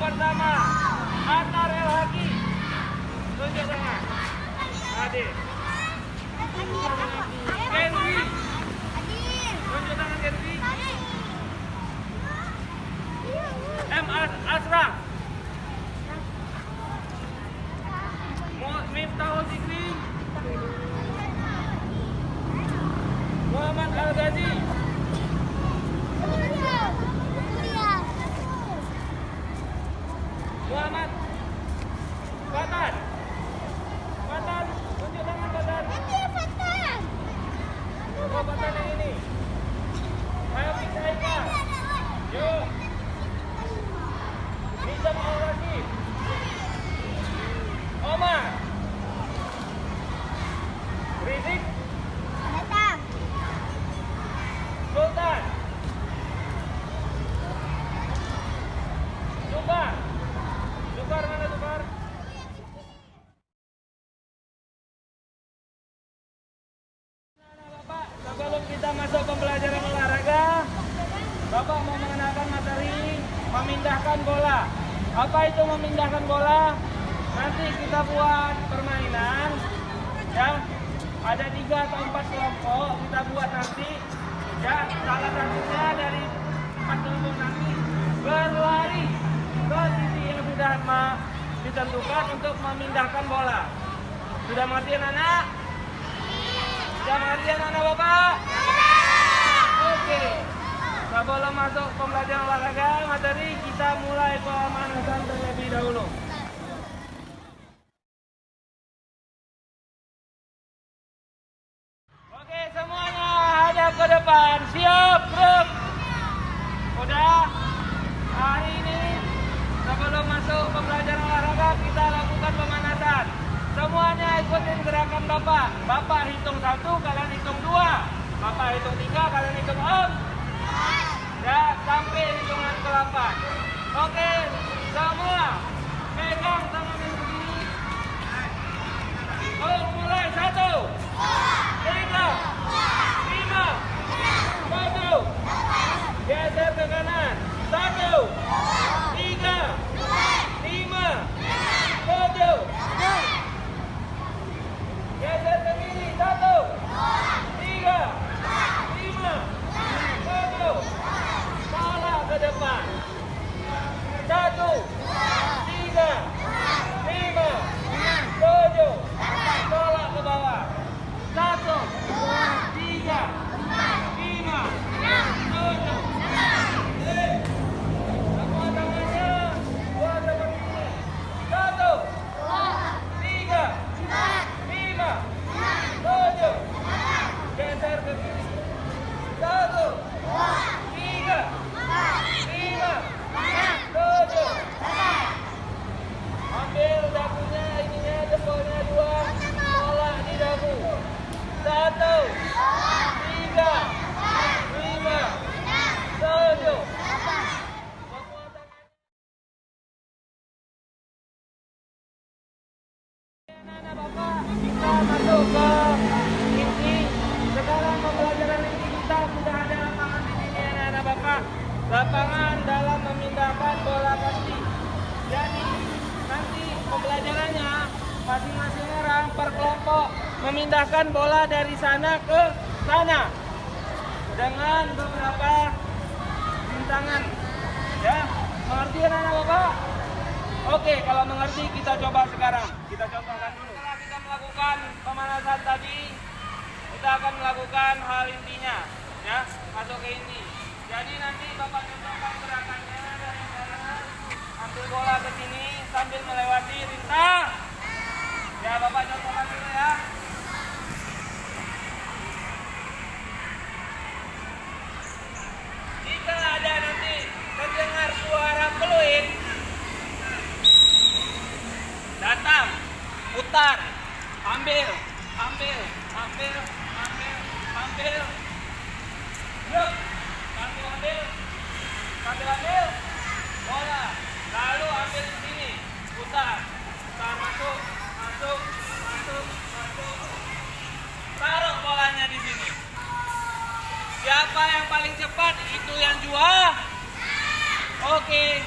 pertama, Anwar El Haki. Tunjuk tangan. Ade. Kenzi. Tunjuk tangan Kenzi. M. Asraf. Miftahul Zikri. Muhammad Al-Ghazi. Muhammad Fatan. Fatan, tunjuk tangan Fatan. Oh, Fatan yang ini. Hafiz Haikal. Yo. Nizam Al-Rashid. Omar. Rizik. Sultan. Zubar. Zubar mana Zubar? Bapak, sebelum kita masuk pembelajaran olahraga, Bapak mau mengenalkan materi memindahkan bola. Apa itu memindahkan bola? Nanti kita buat permainan, ya. Ada 3 atau 4 kelompok kita buat nanti. Ya, salah satunya dari 4 kelompok nanti berlari ke titik yang sudah ditentukan untuk memindahkan bola. Sudah mengerti anak-anak? Sudah mengerti anak-anak Bapak? Oke. Sebelum masuk pembelajaran olahraga materi, kita mulai pemanasan terlebih dahulu. Oke, semuanya hadap ke depan. Siap, grup? Udah? Hari ini sebelum masuk pembelajaran olahraga kita lakukan pemanasan. Semuanya ikutin gerakan Bapak. Bapak hitung 1, kalian hitung 2. Bapak hitung 3, kalian hitung 4. Ya, sampai hitungan ke-8. Oke, semua pegang tangannya begini. Oh, mulai 1, 3, 5, 7. Geser ke kanan. 1, 3, 5, 7. Geser ke kiri. 1, 3, 5, 7. Salah ke depan. 1, 3, 5, 7. Salah ke bawah. 1, 3, 5, 7. Semua tangannya buat seperti ini. 1, 3, 5, 7. Geser ke kiri. 1, 3, 5, 7. Ambil dagunya, ininya, jempolnya 2. Tolak di dagu. 1, 3, 5, 7. Anak Bapak, kita masuk ke inti. Sekarang pembelajaran inti kita sudah ada lapangan di sini anak-anak Bapak. Lapangan dalam memindahkan bola kasti. Jadi nanti pembelajarannya masing-masing orang per kelompok memindahkan bola dari sana ke sana dengan beberapa rintangan. Ya, mengerti anak-anak Bapak? Oke, kalau mengerti kita coba sekarang. Kita contohkan dulu. Setelah kita melakukan pemanasan tadi, kita akan melakukan hal intinya, ya, masuk ke inti. Jadi nanti Bapak contohkan gerakannya dari sana, ambil bola ke sini sambil melewati rintang. Ya, Bapak contohkan dulu ya. Jika ada nanti terdengar suara peluit, datang, putar, ambil, yuk, ambil, bola, lalu ambil di sini, putar, masuk, taruh bolanya di sini. Siapa yang paling cepat itu yang juara. Oke.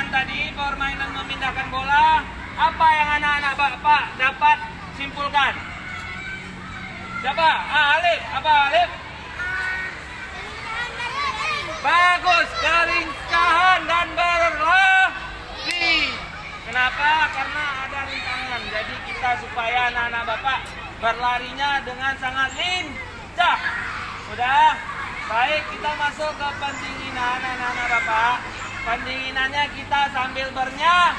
tadi, permainan memindahkan bola, apa yang anak-anak Bapak dapat simpulkan? Siapa? Alif. Apa Alif? Bagus, kelincahan dan berlari. Kenapa? Karena ada rintangan. Jadi kita supaya anak-anak Bapak berlarinya dengan sangat lincah. Udah? Baik, kita masuk ke pendinginan anak-anak Bapak. Pendinginannya kita sambil bernyanyi.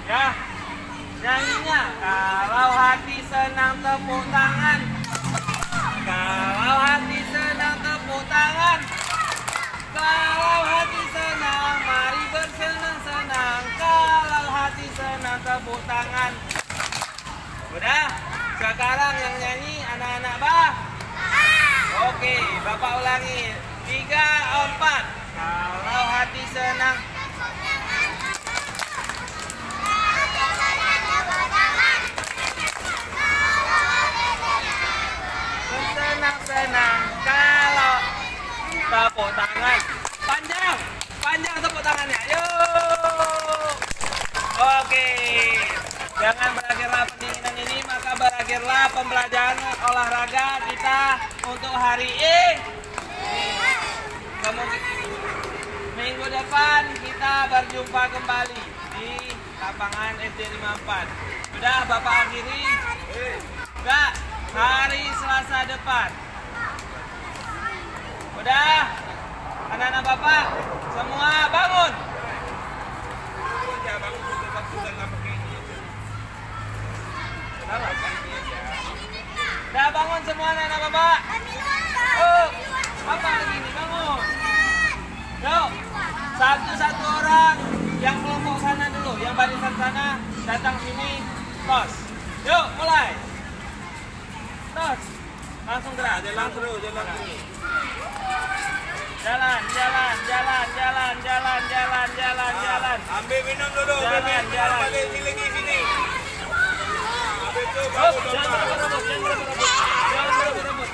Ya. Nyanyinya, kalau hati senang tepuk tangan. Kalau hati senang tepuk tangan. Kalau hati senang, mari bersenang-senang. Kalau hati senang, tepuk tangan. Udah? Sekarang yang nyanyi anak-anak Bah. Oke, Bapak ulangi. 3, 4. Kalau hati senang. Bersenang-senang. Kalau tepuk tangan. Panjang. Panjang tepuk tangannya. Yuk. Oke. Jangan berakhirlah pendinginan ini, maka berakhirlah pembelajaran olahraga kita untuk hari ini. Minggu depan kita berjumpa kembali di lapangan SD 54. Sudah Bapak akhiri? Enggak. Hari Selasa depan. Udah? Anak-anak Bapak, semua bangun. Udah bangun semua anak-anak Bapak. Oh, apa lagi nih? Bangun. Yuk, satu-satu orang yang kelompok sana dulu, yang barisan sana datang sini, tos. Yuk, mulai. Tos. Langsung gerak, jalan terus. Jalan. Ambil minum dulu. Jalan. Balik sini. Habis itu Jangan berebut.